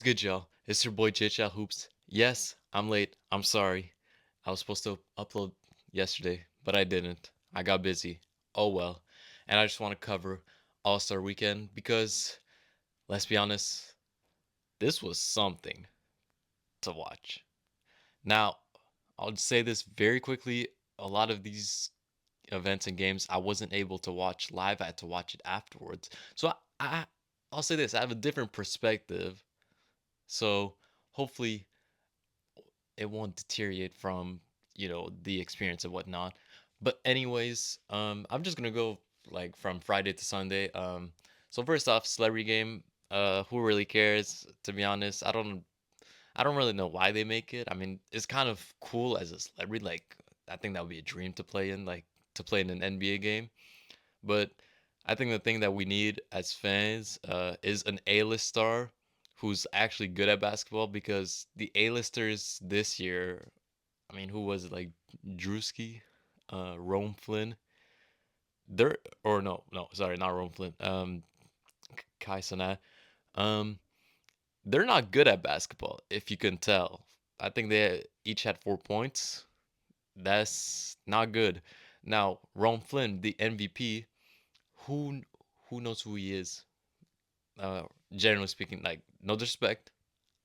Good, y'all. It's your boy JChat Hoops. Yes, I'm late. I'm sorry. I was supposed to upload yesterday, but I didn't. I got busy. Oh well. And I just want to cover All Star Weekend because, let's be honest, this was something to watch. Now, I'll say this very quickly. A lot of these events and games I wasn't able to watch live. I had to watch it afterwards. So I'll say this. I have a different perspective. So hopefully it won't deteriorate from the experience and whatnot. But anyways, I'm just gonna go like from Friday to Sunday. So first off, celebrity game. Who really cares? To be honest, I don't really know why they make it. I mean, it's kind of cool as a celebrity. Like, I think that would be a dream to play in, like to play in an NBA game. But I think the thing that we need as fans is an A-list star who's actually good at basketball because the A-listers this year, I mean, who was it? Like Drewski, Rome Flynn. They're or no, sorry, not Rome Flynn. Kai Cenat. Um, they're not good at basketball, if you can tell. I think they each had 4 points. That's not good. Now, Rome Flynn, the MVP, who who knows who he is? Uh, Generally speaking, like no disrespect,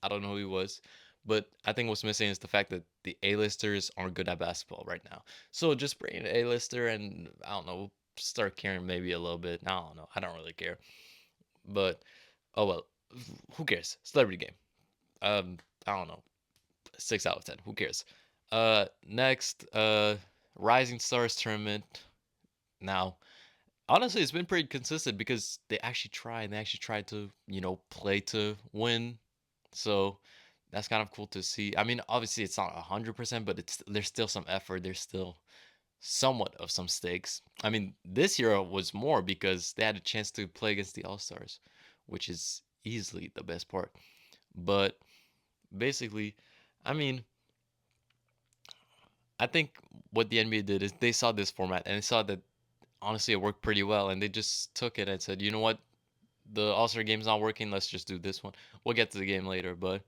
I don't know who he was, but I think what's missing is the fact that the A-listers aren't good at basketball right now. So just bring an A-lister and I don't know, start caring maybe a little bit. I don't know. I don't really care. But oh well, who cares? Celebrity game. I don't know. 6 out of 10. Who cares? Next, Rising Stars tournament. Now, honestly, it's been pretty consistent because they actually try and they actually try to play to win. So that's kind of cool to see. I mean, obviously it's not 100%, but it's there's still some effort. There's still somewhat of some stakes. I mean, this year was more because they had a chance to play against the All Stars, which is easily the best part. But basically, I mean, I think what the NBA did is they saw this format and they saw that honestly it worked pretty well, and they just took it and said, you know what, the All Star game's not working. Let's just do this one. We'll get to the game later, but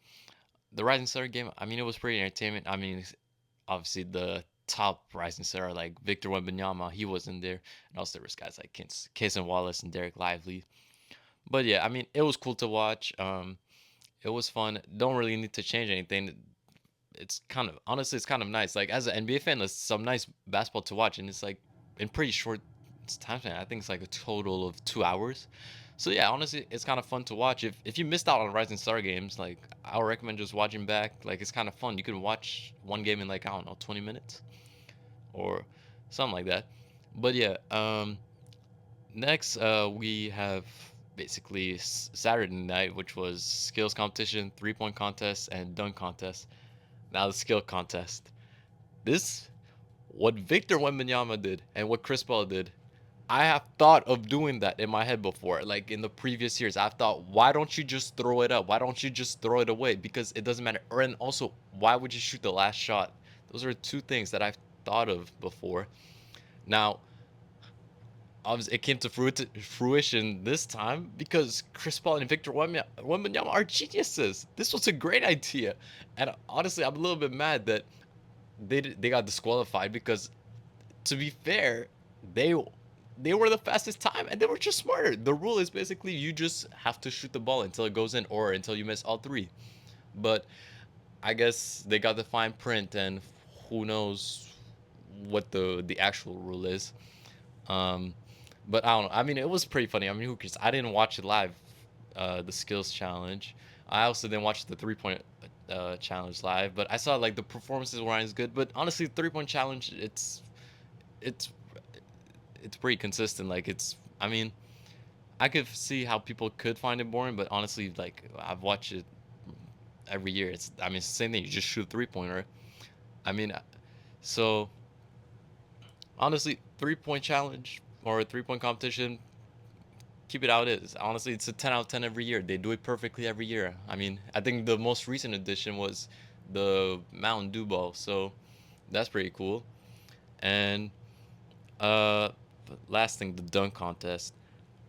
the Rising Star game, I mean, it was pretty entertainment. I mean, obviously the top Rising Star like Victor Wembanyama, he wasn't there, and also there was guys like Cason Wallace and Derek Lively. But yeah, I mean, it was cool to watch. It was fun. Don't really need to change anything. It's kind of honestly, it's kind of nice. Like as an NBA fan, it's some nice basketball to watch, and it's like in pretty short time span. I think it's like a total of 2 hours. So yeah, honestly, it's kind of fun to watch. If you missed out on Rising Star games, like I would recommend just watching back. Like it's kind of fun. You can watch one game in like I don't know 20 minutes or something like that. But yeah, next we have basically Saturday night, which was skills competition, 3-point contest, and dunk contest. Now the skill contest. This what Victor Wembanyama did and what Chris Paul did. I have thought of doing that in my head before. Like in the previous years, I've thought, why don't you just throw it up? Why don't you just throw it away? Because it doesn't matter. And also, why would you shoot the last shot? Those are two things that I've thought of before. Now, obviously, it came to fruition this time because Chris Paul and Victor Wembanyama are geniuses. This was a great idea, and honestly, I'm a little bit mad that they got disqualified because, to be fair, they they were the fastest time and they were just smarter. The rule is basically you just have to shoot the ball until it goes in or until you miss all three. But I guess they got the fine print and who knows what the actual rule is. Um, but I don't know. I mean, it was pretty funny. I mean, who cares? I didn't watch it live, the skills challenge. I also didn't watch the 3-point challenge live, but I saw like the performances weren't as good. But honestly, 3-point challenge, it's it's pretty consistent. Like I mean, I could see how people could find it boring, but honestly, like I've watched it every year. I mean, it's the same thing. You just shoot 3-pointer. I mean, so honestly, 3-point challenge or a 3-point competition, keep it how it is. Honestly, it's a 10 out of 10 every year. They do it perfectly every year. I mean, I think the most recent addition was the Mountain Dew Ball, so that's pretty cool. And uh, last thing, the dunk contest,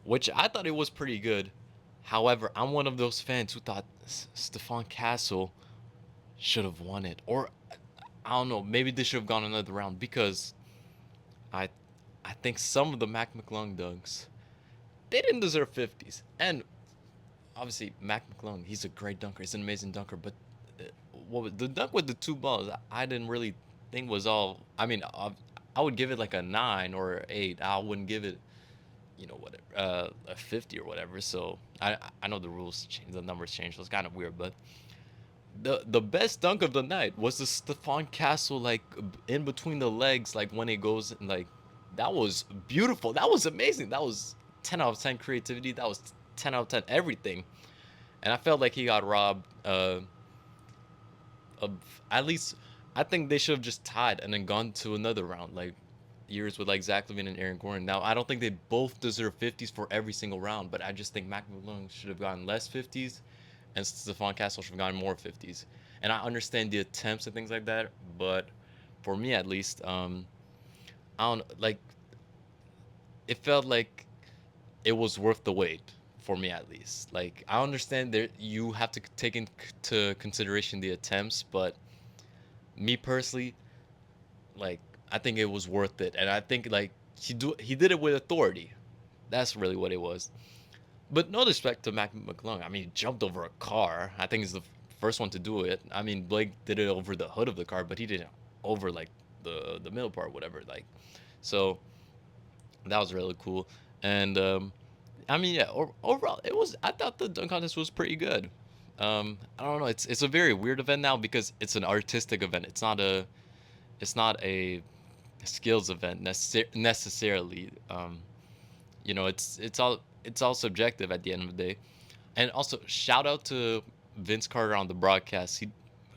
which I thought it was pretty good. However, I'm one of those fans who thought Stephon Castle should have won it, or I don't know, maybe they should have gone another round because I I think some of the Mac McClung dunks they didn't deserve 50s. And obviously Mac McClung, he's a great dunker, he's an amazing dunker, but uh, what was the dunk with the two balls? I didn't really think was all. I mean, I would give it like a 9 or 8. I wouldn't give it, whatever, a 50 or whatever. So I know the rules change, the numbers change. So it's kind of weird, but the best dunk of the night was the Stephon Castle, like in between the legs, like when it goes and like that was beautiful. That was amazing. That was 10 out of 10 creativity. That was 10 out of 10 everything. And I felt like he got robbed of at least. I think they should have just tied and then gone to another round, like years with like Zach Levine and Aaron Gordon. Now I don't think they both deserve 50s for every single round, but I just think Mac McClung should have gotten less 50s and Stephon Castle should have gotten more 50s. And I understand the attempts and things like that, but for me at least, I don't like. It felt like it was worth the wait for me at least. Like I understand that you have to take into consideration the attempts, but me personally, like I think it was worth it, and I think like he did it with authority. That's really what it was. But no disrespect to Mac McClung. I mean, he jumped over a car. I think he's the first one to do it. I mean, Blake did it over the hood of the car, but he didn't over like the middle part, whatever. Like, so that was really cool. And I mean, yeah, overall, it was. I thought the dunk contest was pretty good. I don't know. It's a very weird event now because it's an artistic event. It's not a skills event necessarily. It's all subjective at the end of the day. And also, shout out to Vince Carter on the broadcast. He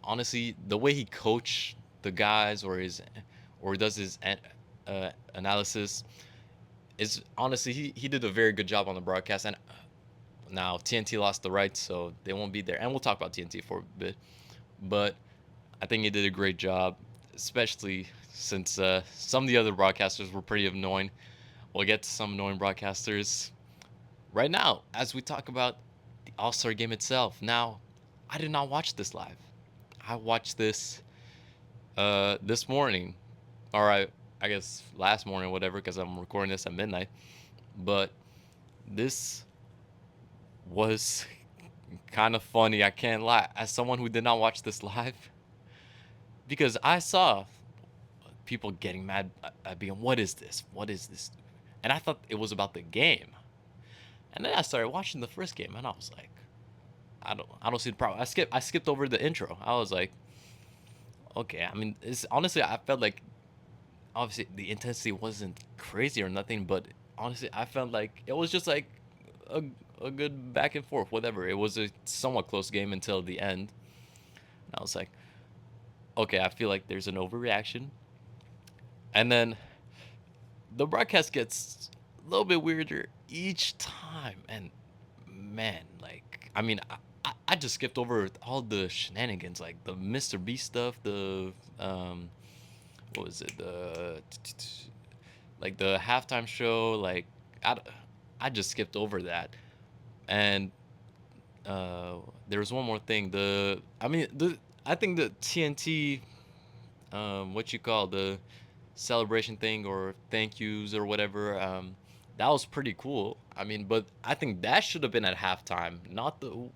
honestly, the way he coached the guys or does his analysis is honestly he did a very good job on the broadcast. And now TNT lost the rights, so they won't be there. And we'll talk about TNT for a bit, but I think he did a great job, especially since some of the other broadcasters were pretty annoying. We'll get to some annoying broadcasters right now as we talk about the All Star game itself. Now, I did not watch this live. I watched this morning, or I guess last morning, whatever, because I'm recording this at midnight. But this was kind of funny. I can't lie. As someone who did not watch this live, because I saw people getting mad at being, what is this? What is this? And I thought it was about the game. And then I started watching the first game, and I was like, I don't see the problem. I skipped over the intro. I was like, okay. I mean, it's honestly I felt like obviously the intensity wasn't crazy or nothing, but honestly I felt like it was just like a a good back and forth, whatever. It was a somewhat close game until the end. And I was like, okay, I feel like there's an overreaction. And then the broadcast gets a little bit weirder each time. And man, like, I mean, I just skipped over all the shenanigans, like the Mr. Beast stuff, the what was it, the like the halftime show, like I, I just skipped over that. And there was one more thing. I think the TNT, what you call the celebration thing or thank yous or whatever. That was pretty cool. I mean, but I think that should have been at halftime, not the.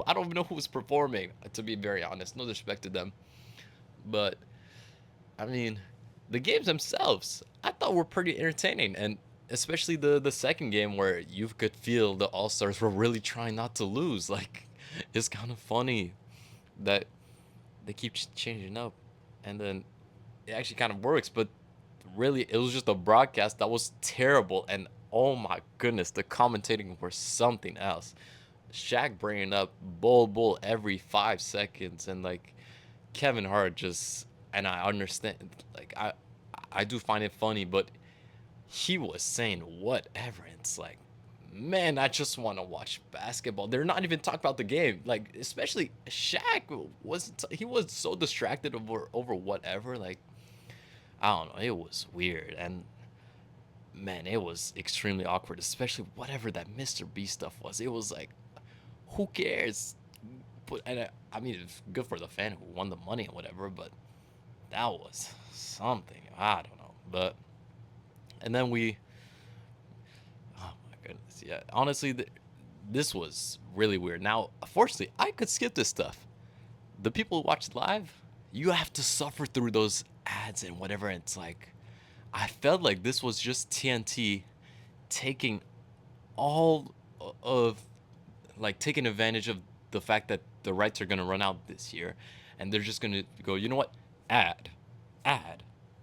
I don't even know who was performing. To be very honest, no disrespect to them, but I mean, the games themselves, I thought were pretty entertaining, and especially the second game where you could feel the All Stars were really trying not to lose. Like, it's kind of funny that they keep changing up, and then it actually kind of works. But really, it was just a broadcast that was terrible, and oh my goodness, the commentating were something else. Shaq bringing up bull every 5 seconds, and like Kevin Hart just, and I understand, like I do find it funny, but he was saying whatever. And it's like, man, I just want to watch basketball. They're not even talking about the game. Like, especially Shaq he was so distracted over whatever. Like, I don't know, it was weird. And man, it was extremely awkward, especially whatever that Mr. B stuff was. It was like, who cares? But and I mean, it's good for the fan who won the money and whatever, but that was something. I don't know. But and then we, oh my goodness, yeah. Honestly, this was really weird. Now, fortunately, I could skip this stuff. The people who watch it live, you have to suffer through those ads and whatever. And it's like, I felt like this was just TNT taking all of like taking advantage of the fact that the rights are going to run out this year, and they're just going to go, you know what, ad, ad,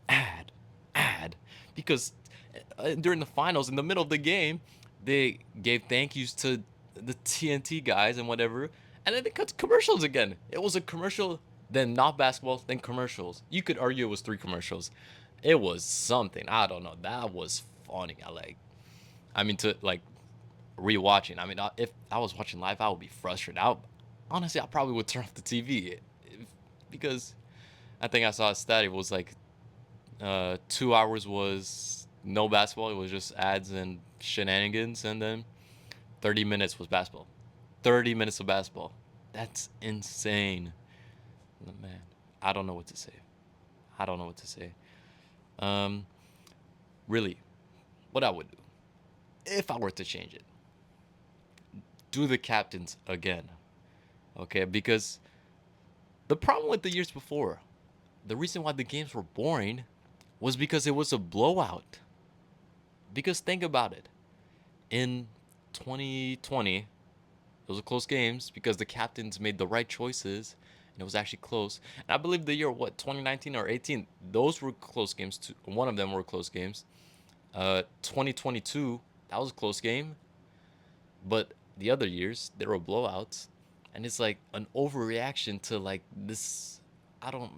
ad, ad, because during the finals in the middle of the game they gave thank yous to the TNT guys and whatever, and then they cut to commercials again. It was a commercial, then not basketball, then commercials. You could argue it was three commercials. It was something, I don't know, that was funny. I mean, to like rewatching. I mean, if I was watching live, I would be frustrated. Honestly, I probably would turn off the TV because I think I saw a stat. It was like 2 hours was no basketball. It was just ads and shenanigans, and then 30 minutes was basketball. 30 minutes of basketball. That's insane, man. I don't know what to say. I don't know what to say. Um, really, what I would do if I were to change it, do the captains again. Okay, because the problem with the years before, the reason why the games were boring was because it was a blowout. Because think about it. In 2020, it was a close games because the captains made the right choices and it was actually close. And I believe the year, what, 2019 or 18, those were close games too. One of them were close games. 2022, that was a close game. But the other years, there were blowouts. And it's like an overreaction to like this. I don't.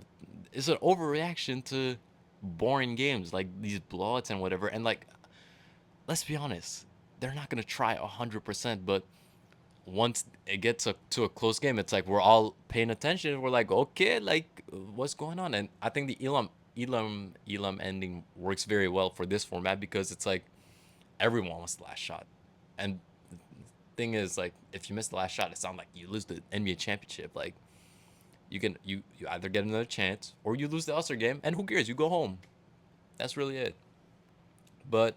It's an overreaction to boring games like these blowouts and whatever. And like, let's be honest, they're not gonna try 100%. But once it gets to a close game, it's like we're all paying attention. We're like, okay, like what's going on? And I think the Elam ending works very well for this format because it's like everyone wants the last shot. And the thing is, like, if you miss the last shot, it sounds like you lose the NBA championship. Like, you either get another chance or you lose the All-Star game, and who cares? You go home. That's really it. But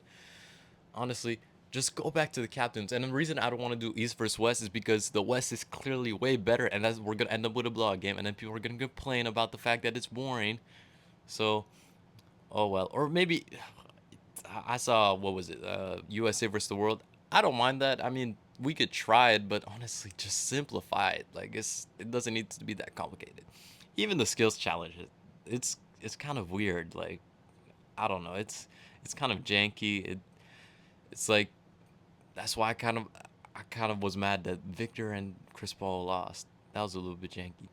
honestly, just go back to the captains. And the reason I don't want to do East versus West is because the West is clearly way better, and that's we're gonna end up with a blowout game, and then people are gonna complain about the fact that it's boring. So, oh well. Or maybe I saw, what was it? USA versus the World. I don't mind that. I mean, we could try it, but honestly, just simplify it. Like it doesn't need to be that complicated. Even the skills challenge, it's kind of weird. Like I don't know. It's kind of janky. It's like that's why I kind of was mad that Victor and Chris Paul lost. That was a little bit janky.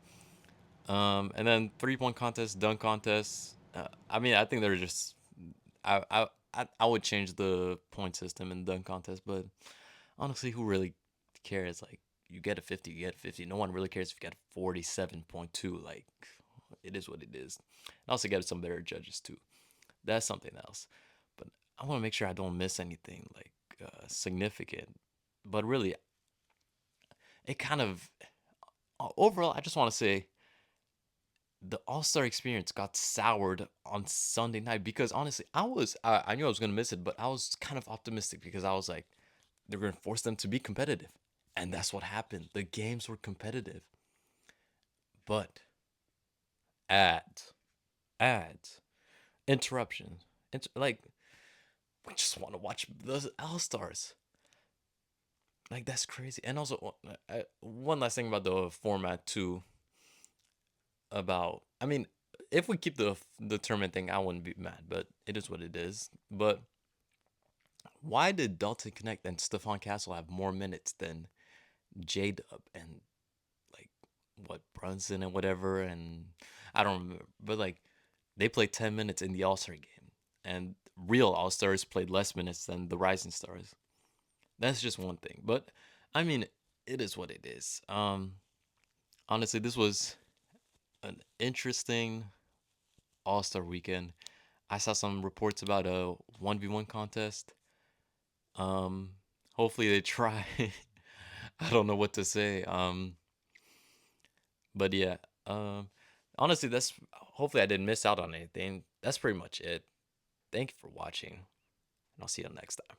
And then 3-point contest, dunk contest. I mean, I think they're just I would change the point system in dunk contest, but honestly, who really cares? Like, you get a 50, you get a 50. No one really cares if you get 47.2. Like, it is what it is. And also get some better judges too. That's something else. But I want to make sure I don't miss anything like significant. But really, it kind of overall, I just want to say the All Star experience got soured on Sunday night because honestly, I knew I was gonna miss it, but I was kind of optimistic because I was like, they're gonna force them to be competitive, and that's what happened. The games were competitive, but ads, ads, interruptions, like we just want to watch the All Stars. Like that's crazy. And also, one last thing about the format too. About, I mean, if we keep the tournament thing, I wouldn't be mad, but it is what it is. But why did Dalton Connect and Stephon Castle have more minutes than J Dub and like what Brunson and whatever? And I don't remember, but like they played 10 minutes in the All Star game, and real All Stars played less minutes than the Rising Stars. That's just one thing, but I mean, it is what it is. Honestly, this was an interesting All Star weekend. I saw some reports about a 1v1 contest. Um, hopefully they try. I don't know what to say. But yeah. Um, honestly, that's hopefully I didn't miss out on anything. That's pretty much it. Thank you for watching, and I'll see you next time.